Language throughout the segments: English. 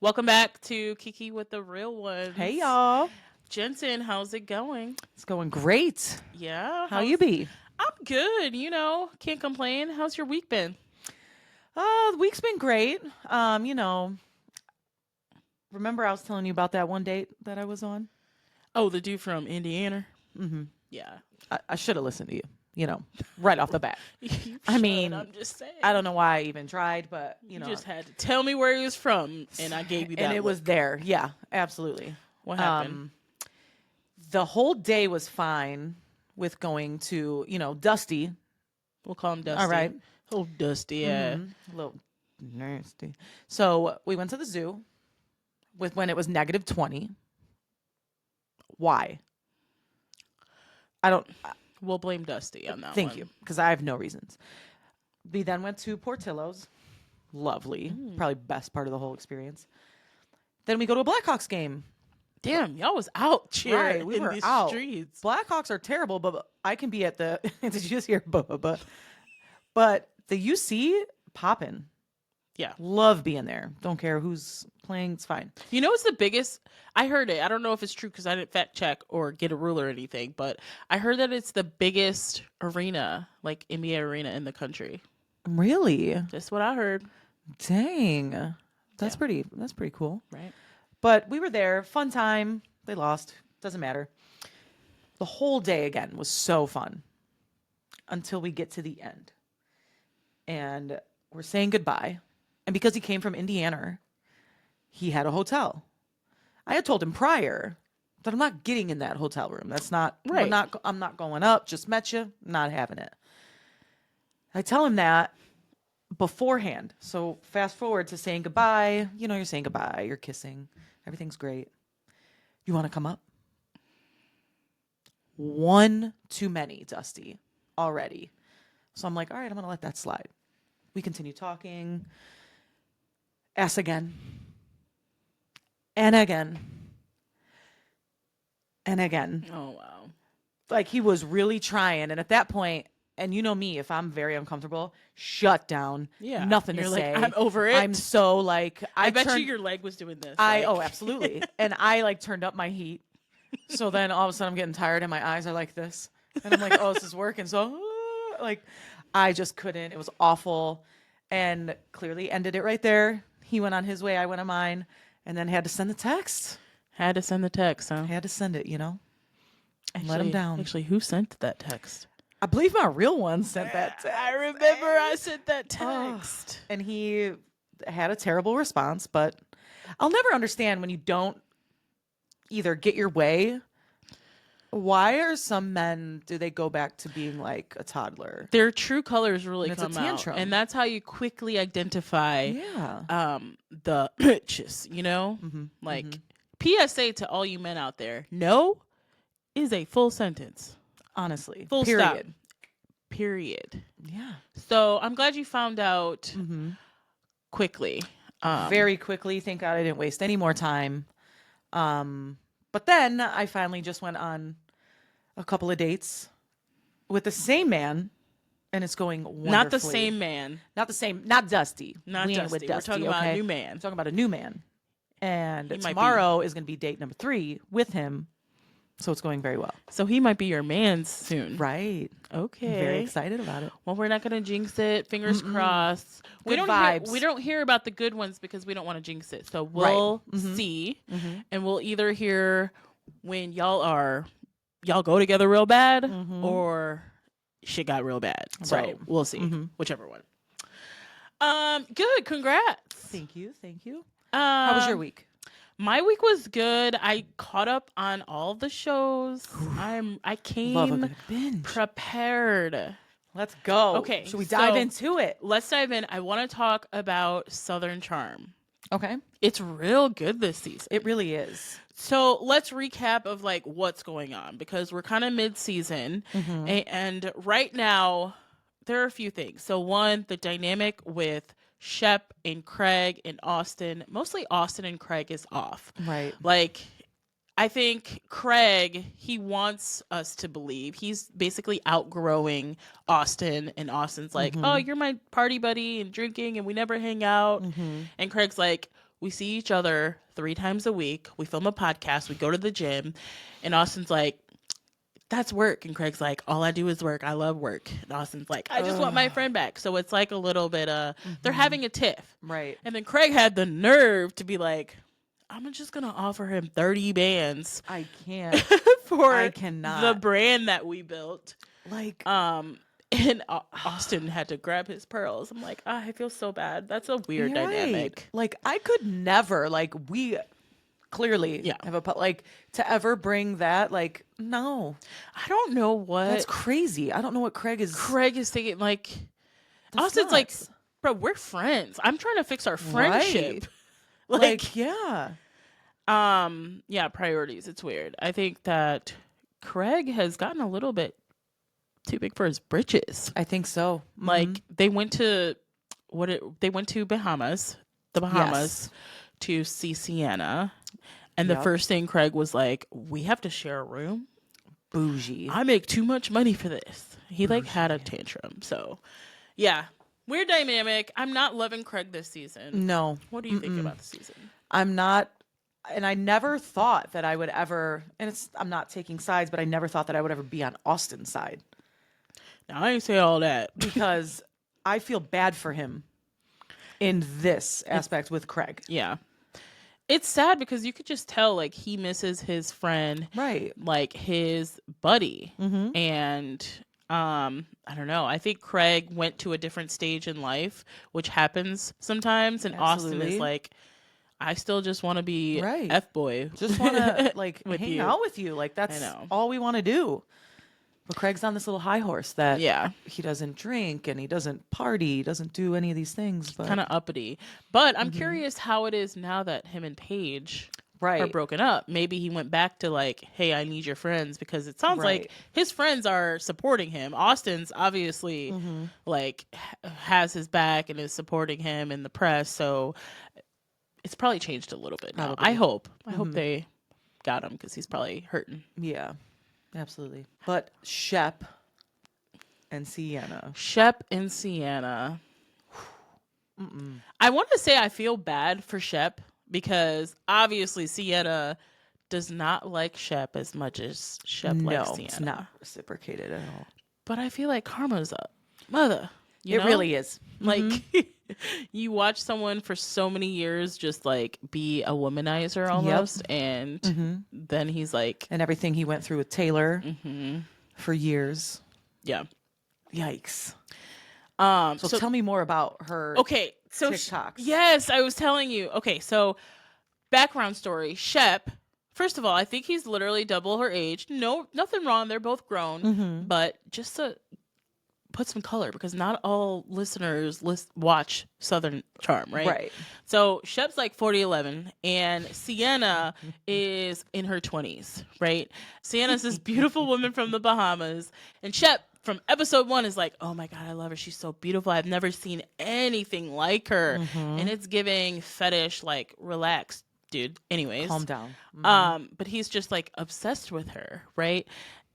Welcome back to Kiki with the Real Ones. Hey, y'all. Jensen, how's it going? It's going great. Yeah. How you be? I'm good. Can't complain. How's your week been? The week's been great. Remember I was telling you about that one date that I was on? Oh, the dude from Indiana? Mm-hmm. Yeah. I should have listened to you, right off the bat. I'm just saying. I don't know why I even tried, but, You just had to tell me where he was from, and I gave you that And it look. was there. Yeah, absolutely. What happened? The whole day was fine with going to, Dusty. We'll call him Dusty. All right. Oh, Dusty, yeah. A little nasty. So we went to the zoo when it was -20. Why? I don't. We'll blame Dusty on that Thank one. you, because I have no reasons. We then went to Portillo's. Lovely. Probably best part of the whole experience. Then we go to a Blackhawks game. Damn, y'all was out cheering Right, we in were these out. streets. Blackhawks are terrible, but I can be at the. Did you just hear? But the UC popping. Yeah. Love being there. Don't care who's playing. It's fine. You know what's the biggest? I heard it. I don't know if it's true because I didn't fact check or get a ruler or anything, but I heard that it's the biggest arena, like NBA arena in the country. Really? That's what I heard. Dang. That's pretty cool. Right. But we were there. Fun time. They lost. Doesn't matter. The whole day, again, was so fun until we get to the end. And we're saying goodbye. And because he came from Indiana, he had a hotel. I had told him prior that I'm not getting in that hotel room. That's not right. I'm not going up. Just met you. Not having it. I tell him that beforehand. So fast forward to saying goodbye. You're saying goodbye. You're kissing. Everything's great. You want to come up? One too many, Dusty, already. So I'm like, all right, I'm going to let that slide. We continue talking. Ask again. And again. And again. Oh, wow. Like, he was really trying. And at that point, and you know me, if I'm very uncomfortable, shut down. Yeah. Nothing You're to like, say. I'm over it. I'm so like, I bet you your leg was doing this. Oh, absolutely. And I turned up my heat. So then all of a sudden I'm getting tired and my eyes are like this. And I'm like, oh, this is working. So I just couldn't. It was awful. And clearly ended it right there. He went on his way. I went on mine. And then had to send the text. Had to send the text, huh? Had to send it, Actually, let him down. Actually, who sent that text? I believe my real one sent that text. I remember I sent that text. And he had a terrible response. But I'll never understand when you don't either get your way. Why are some men, do they go back to being like a toddler? Their true colors really And it's come a tantrum. out. And that's how you quickly identify the bitches, PSA to all you men out there. No is a full sentence. Honestly. Full period. stop. Period. Yeah. So I'm glad you found out quickly. Very quickly. Thank God I didn't waste any more time. But then I finally just went on a couple of dates with the same man, and it's going wonderfully. Not the same man. Not the same. Not Dusty. Not we ain't Dusty. with Dusty. We're talking about a new man. I'm talking about a new man. And He might tomorrow is going to be date number 3 with him. So it's going very well. So he might be your man soon. Right. Okay. I'm very excited about it. Well, we're not going to jinx it. Fingers crossed. Good vibes. We don't hear about the good ones because we don't want to jinx it. So we'll see. And we'll either hear when y'all go together real bad or shit got real bad. So Right. we'll see. Whichever one. Good. Congrats. Thank you. How was your week? My week was good. I caught up on all the shows. I came Love a good binge. prepared. Let's go. Okay, Should we dive so into it? Let's dive in. I want to talk about Southern Charm. Okay. It's real good this season. It really is. So let's recap of like what's going on because we're kind of mid-season and right now there are a few things. So one, the dynamic with Shep and Craig and Austin, mostly Austin and Craig is off. Right. Like, I think Craig, he wants us to believe he's basically outgrowing Austin, and Austin's like, oh, you're my party buddy and drinking and we never hang out. And Craig's like, we see each other 3 times a week. We film a podcast. We go to the gym. And Austin's like, that's work. And Craig's like, all I do is work. I love work. And Austin's like, I just want my friend back. So it's like a little bit, they're having a tiff. Right. And then Craig had the nerve to be like, I'm just going to offer him 30 bands. I can't. For I cannot. the brand that we built. Like, and Austin had to grab his pearls. I'm like, I feel so bad. That's a weird dynamic. Like, I could never, like, we clearly have like, to ever bring that, like, no. I don't know what. That's crazy. I don't know what Craig is thinking. Like, Austin's like, bro, we're friends. I'm trying to fix our friendship. Like, yeah. Yeah, priorities. It's weird. I think that Craig has gotten a little bit too big for his britches. I think so. Like, they went to Bahamas, to see Sienna. And the first thing Craig was like, we have to share a room. Bougie. I make too much money for this. He like had a tantrum. So yeah, weird dynamic. I'm not loving Craig this season. No. What do you think about the season? I'm not. And I never thought that I would ever, and I'm not taking sides, but I never thought that I would ever be on Austin's side. Now, I ain't say all that. Because I feel bad for him in this aspect with Craig. Yeah. It's sad because you could just tell, like, he misses his friend. Right. Like, his buddy. Mm-hmm. And, I don't know. I think Craig went to a different stage in life, which happens sometimes. And Austin is like, I still just want to be F-boy. Just want to, like, hang you. out with you. Like, that's all we want to do. But Craig's on this little high horse that he doesn't drink and he doesn't party. He doesn't do any of these things. But kind of uppity. But I'm curious how it is now that him and Paige are broken up. Maybe he went back to like, hey, I need your friends, because it sounds like his friends are supporting him. Austin's obviously like has his back and is supporting him in the press. So it's probably changed a little bit now. I hope they got him, because he's probably hurting. Yeah. Absolutely. But Shep and Sienna. I want to say I feel bad for Shep, because obviously Sienna does not like Shep as much as Shep likes Sienna. It's not reciprocated at all. But I feel like karma's up. Mother. You know? Really is. Like, you watch someone for so many years just like be a womanizer almost, and then he's like, and everything he went through with Taylor for years. Yeah. Yikes. So tell me more about her. Okay. So TikToks. Yes, I was telling you. Okay. So background story. Shep. First of all, I think he's literally double her age. No, nothing wrong. They're both grown, but just to put some color, because not all listeners watch Southern Charm, right? Right. So Shep's like 40-11, and Sienna is in her 20s, right? Sienna's this beautiful woman from the Bahamas, and Shep from episode 1 is like, oh my God, I love her. She's so beautiful. I've never seen anything like her. And it's giving fetish, like, relax, dude. Anyways. Calm down. But he's just like obsessed with her, right?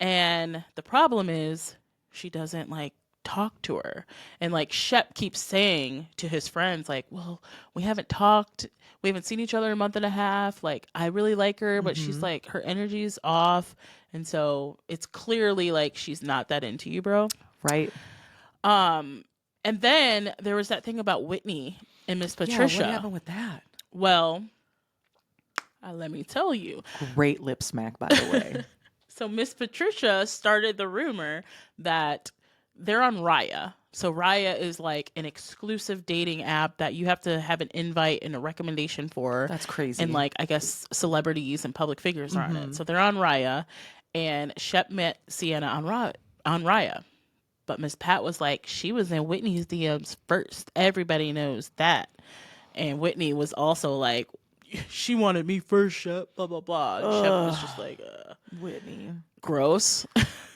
And the problem is she doesn't like talk to her. And like Shep keeps saying to his friends, like, well, we haven't talked, we haven't seen each other in a month and a half, like I really like her, but she's like, her energy's off, and so it's clearly like she's not that into you, bro. Right. And then there was that thing about Whitney and Miss Patricia. What happened with that? Well, let me tell you. Great lip smack, by the way. So Miss Patricia started the rumor that they're on Raya. So Raya is like an exclusive dating app that you have to have an invite and a recommendation for. That's crazy. And like, I guess celebrities and public figures are on it. So they're on Raya, and Shep met Sienna on Raya. But Miss Pat was like, she was in Whitney's DMs first. Everybody knows that. And Whitney was also like, she wanted me first, Shep, blah, blah, blah. And Shep was just like, Whitney. Gross.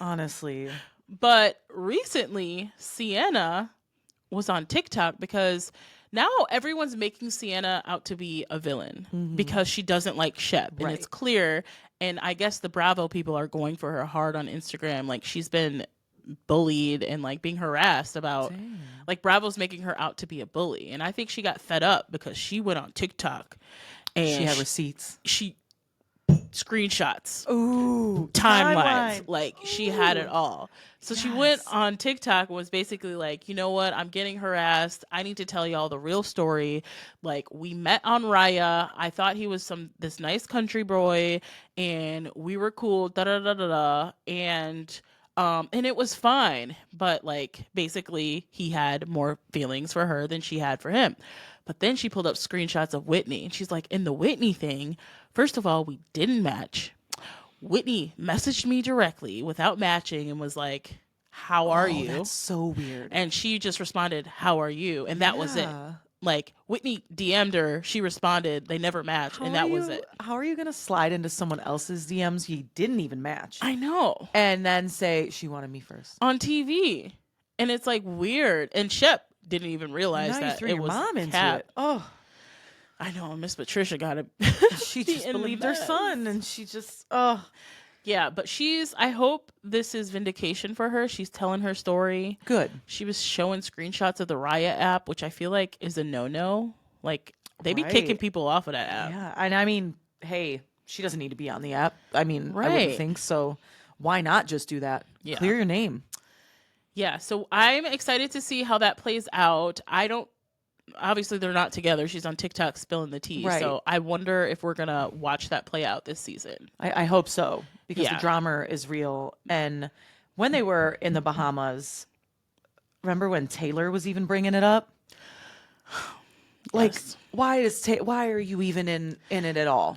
Honestly. But recently, Sienna was on TikTok because now everyone's making Sienna out to be a villain because she doesn't like Shep. And it's clear. And I guess the Bravo people are going for her hard on Instagram. Like, she's been bullied and like being harassed about like Bravo's making her out to be a bully. And I think she got fed up because she went on TikTok and She had receipts. she screenshots, Ooh, timelines, like she had it Ooh. all. So she Yes. went on TikTok and was basically like, you know what, I'm getting harassed, I need to tell y'all the real story. Like, we met on Raya, I thought he was this nice country boy and we were cool, da da da da da, and it was fine, but like basically he had more feelings for her than she had for him. But then she pulled up screenshots of Whitney and she's like, in the Whitney thing, first of all, we didn't match. Whitney messaged me directly without matching and was like, how are you? That's so weird. And she just responded, how are you? And that was it. Yeah. Like, Whitney DM'd her, she responded, they never matched, and that was it. How are you going to slide into someone else's DMs you didn't even match? I know. And then say, she wanted me first. On TV. And it's like weird. And Shep didn't even realize Now that you threw it your was mom into Cap. it. Oh, I know. Miss Patricia got it. she just believed her son, and she just Yeah, but I hope this is vindication for her. She's telling her story. Good. She was showing screenshots of the Raya app, which I feel like is a no-no. Like, they be Right. kicking people off of that app. Yeah, and I mean, hey, she doesn't need to be on the app. I mean, I Right. wouldn't think so. Why not just do that? Yeah. Clear your name. Yeah, so I'm excited to see how that plays out. Obviously they're not together. She's on TikTok spilling the tea. Right. So I wonder if we're going to watch that play out this season. I hope so, because Yeah. the drama is real. And when they were in the Bahamas, remember when Taylor was even bringing it up? Like, Yes. why are you even in it at all?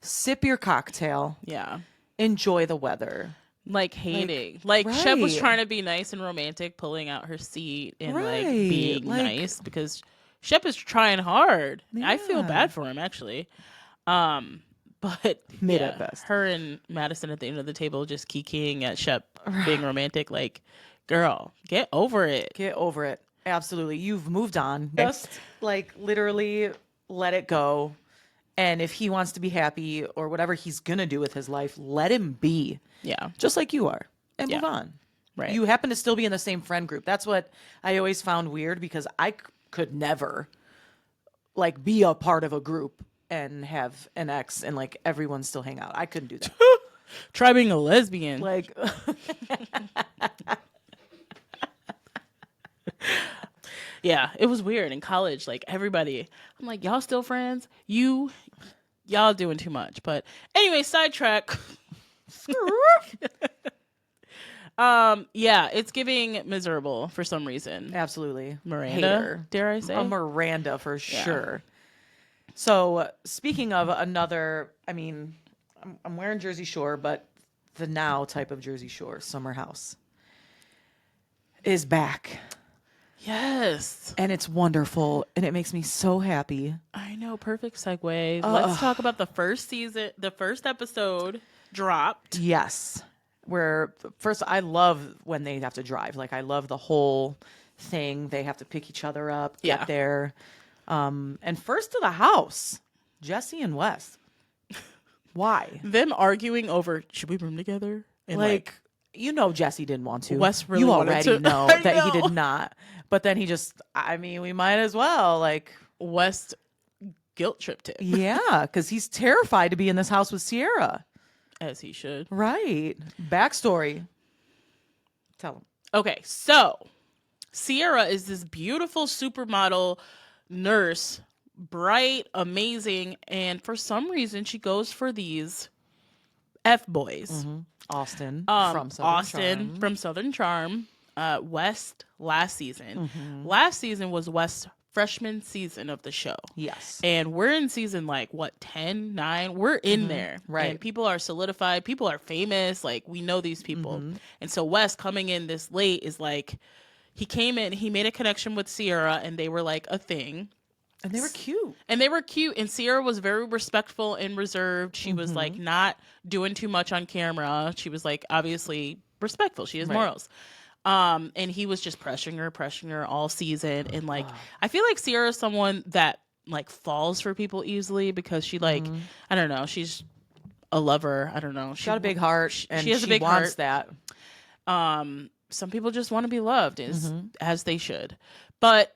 Sip your cocktail, Yeah. enjoy the weather. Like hating. Like Shep was right. trying to be nice and romantic, pulling out her seat and like Right. being Like- nice because Shep is trying hard. I feel Yeah. bad for him actually. But Mid yeah, at best. her and Madison at the end of the table just kikiing at Shep being romantic. Like, girl, get over it. Get over it. Absolutely. You've moved on. Just like literally let it go. And if he wants to be happy or whatever he's going to do with his life, let him be. Yeah. Just like you are. And Yeah. move on. Right. You happen to still be in the same friend group. That's what I always found weird, because I could never like be a part of a group and have an ex and like everyone still hang out. I couldn't do that. Try being a lesbian. Like Yeah, it was weird in college. Like everybody, I'm like, y'all still friends? Y'all doing too much. But anyway, sidetrack. Yeah, it's giving miserable for some reason. absolutely. Miranda, Hater. dare I say? A Miranda for sure. So speaking of another, I mean, I'm wearing Jersey Shore, but the now type of Jersey Shore, Summer House, is back. Yes. And it's wonderful. And it makes me so happy. I know, perfect segue. Let's talk about the first season. The first episode dropped. Yes. Where first, I love when they have to drive. Like, I love the whole thing. They have to pick each other up, get Yeah. there. And first to the house, Jesse and Wes. Why? Them arguing over, should we room together? And Like, you know, Jesse didn't want to. Wes really you wanted already to. know I that he know. did not. But then he just, I mean, we might as well. Like, West guilt tripped him, yeah, because he's terrified to be in this house with Sierra. as he should. Right. Backstory. Tell him. Okay, so Sierra is this beautiful supermodel nurse, bright, amazing, and for some reason she goes for these F boys. Austin Austin from Southern Charm. West last season. Last season was West's freshman season of the show. Yes. And we're in season like what, 10, 9? We're in there. Right. And people are solidified. People are famous. Like, we know these people. And so West coming in this late is like, he came in, he made a connection with Sierra, and they were like a thing. And they were cute. And they were cute. And Sierra was very respectful and reserved. She was like not doing too much on camera. She was like obviously respectful. She has morals. And he was just pressuring her all season. And like, I feel like Sierra is someone that like falls for people easily because she like, I don't know, she's a lover. I don't know. She got a big heart, and she has a big wants heart. that. some people just want to be loved as they should. But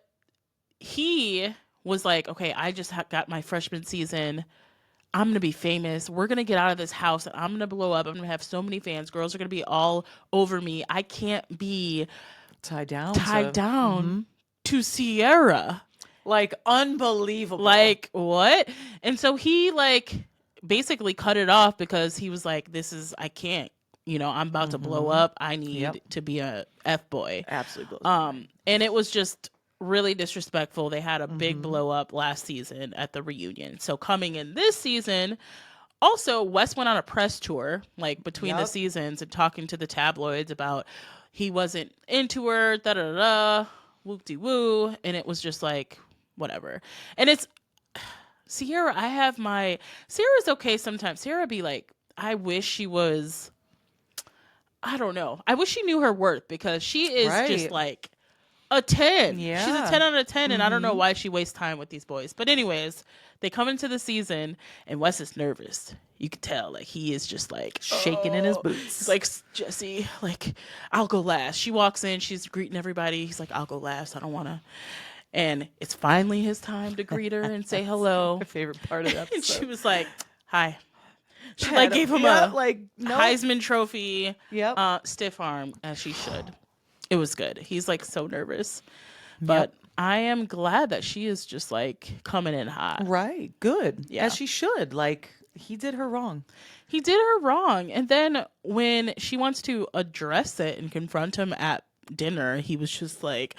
he was like, okay, I just got my freshman season. I'm going to be famous. We're going to get out of this house and I'm going to blow up. I'm going to have so many fans. Girls are going to be all over me. I can't be tied down to Sierra. Like, unbelievable. Like, what? And so he, like, basically cut it off because he was like, I can't, I'm about to blow up. I need to be a F-boy. Absolutely. And it was just really disrespectful. They had a big blow up last season at the reunion. So coming in this season, also Wes went on a press tour, like, between the seasons and talking to the tabloids about he wasn't into her, da-da-da-da, whoop-de-woo. And it was just like, whatever. And it's Sierra, Sierra's okay sometimes. Sierra be like, I wish she was, I don't know. I wish she knew her worth, because she is just like a 10. Yeah. She's a 10 out of 10, and I don't know why she wastes time with these boys. But anyways, they come into the season, and Wes is nervous. You could tell, like, he is just like shaking in his boots. He's like, Jesse, like, I'll go last. She walks in, she's greeting everybody. He's like, I'll go last. I don't want to. And it's finally his time to greet her and say hello. My favorite part of that. And she was like, hi. She like gave him a Heisman Trophy stiff arm, as she should. It was good. He's like so nervous. But I am glad that she is just like coming in hot. Right. Good. Yeah. As she should. Like, he did her wrong. He did her wrong. And then when she wants to address it and confront him at dinner, he was just like,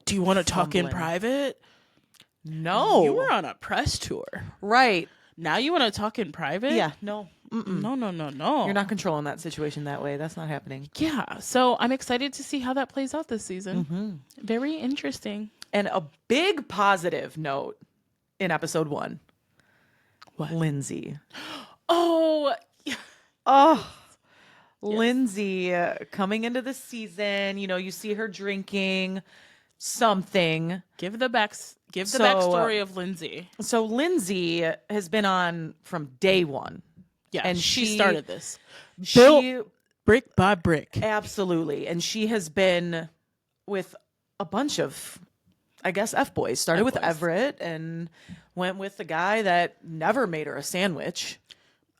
do you want to talk in private? No. You were on a press tour. Right. Now you want to talk in private? Yeah. No. No. You're not controlling that situation that way. That's not happening. Yeah. So I'm excited to see how that plays out this season. Very interesting. And a big positive note in episode 1. What? Lindsay. Oh. Oh. Lindsay coming into the season. You see her drinking something. Give the backstory of Lindsay. So Lindsay has been on from day one. Yeah, and she started this. Built brick by brick. Absolutely. And she has been with a bunch of, I guess, F-boys. Started with Everett and went with the guy that never made her a sandwich.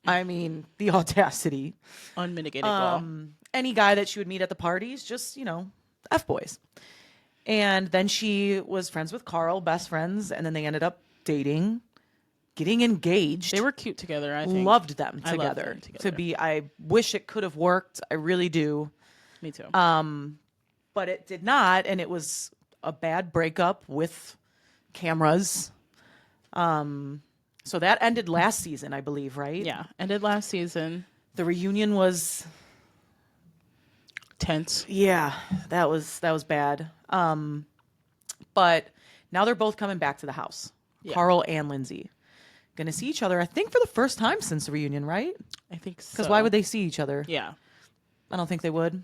I mean, the audacity. Unmitigated gall. Any guy that she would meet at the parties, just, F-boys. And then she was friends with Carl, best friends, and then they ended up dating, getting engaged. They were cute together, I think. Loved them together. I wish it could have worked. I really do. Me too. But it did not, and it was a bad breakup with cameras. So that ended last season, I believe, right? Yeah, ended last season. The reunion was tense. Yeah, that was bad. But now they're both coming back to the house. Yeah. Carl and Lindsay. Going to see each other, I think, for the first time since the reunion, right? I think so. Because why would they see each other? Yeah. I don't think they would.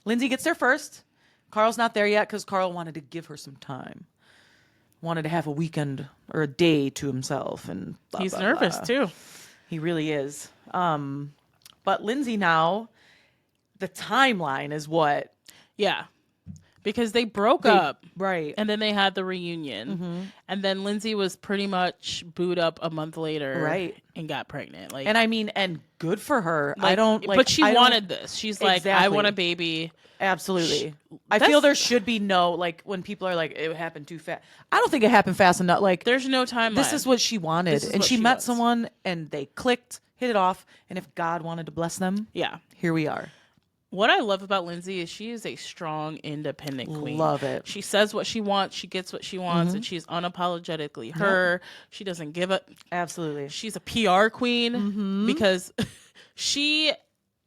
Lindsay gets there first. Carl's not there yet because Carl wanted to give her some time. Wanted to have a weekend or a day to himself. And blah, he's blah, nervous, blah. too. He really is. But Lindsay now, the timeline is what? Yeah. Because they broke up. Right. And then they had the reunion. And then Lindsay was pretty much booed up a month later. Right. And got pregnant. Like, and I mean, and good for her. But she wanted this. She's like, I want a baby. Absolutely. I feel there should be no, like, when people are like, it happened too fast. I don't think it happened fast enough. Like, there's no timeline. This is what she wanted. And she met someone and they clicked, hit it off. And if God wanted to bless them, here we are. What I love about Lindsay is she is a strong, independent queen. Love it. She says what she wants. She gets what she wants. And she's unapologetically her. She doesn't give up. Absolutely. She's a PR queen because she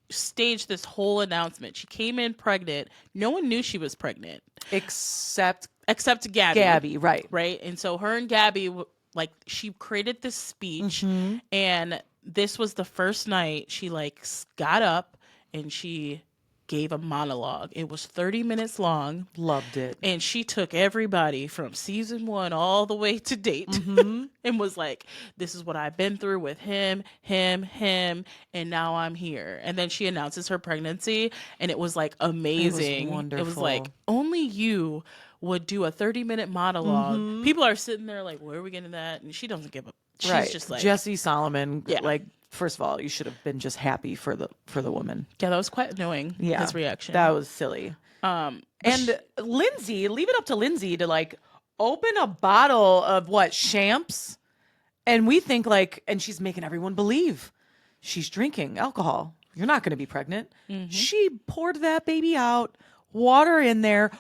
staged this whole announcement. She came in pregnant. No one knew she was pregnant. Except Gabby. Gabby, right. Right? And so her and Gabby, like, she created this speech. And this was the first night she, like, got up and she gave a monologue. It was 30 minutes long. Loved it. And she took everybody from season 1 all the way to date and was like, this is what I've been through with him, and now I'm here. And then she announces her pregnancy, and it was like amazing. It was wonderful. It was like, only you would do a 30-minute monologue. People are sitting there like, where are we getting that? And she doesn't give a, she's just like, Jesse Solomon, Yeah. like, first of all, you should have been just happy for the woman. yeah, that was quite annoying, his reaction. That was silly. And Lindsay, leave it up to Lindsay to like open a bottle of what, champs? And we think like, and she's making everyone believe she's drinking alcohol. You're not going to be pregnant. She poured that baby out, water in there,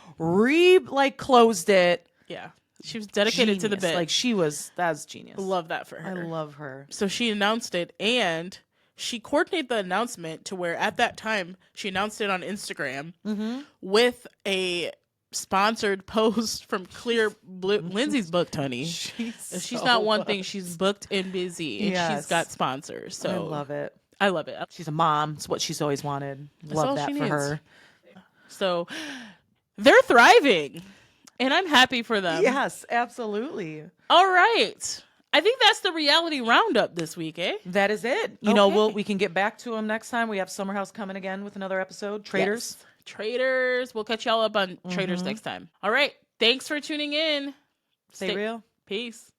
closed it. Yeah. She was dedicated to the Genius. bit. Like that's genius. Love that for her. I love her. So she announced it, and she coordinated the announcement to where at that time she announced it on Instagram with a sponsored post from Clear Blue. Lindsay's booked, honey. She's not one thing. She's booked and busy, and she's got sponsors. So I love it. I love it. She's a mom. It's what she's always wanted. Love all that she for needs. her. So they're thriving, and I'm happy for them. Yes, absolutely. All right. I think that's the reality roundup this week, eh? That is it. You know, we can get back to them next time. We have Summer House coming again with another episode. Traders. Yes. Traders. We'll catch y'all up on Traders next time. All right. Thanks for tuning in. Stay real. Peace.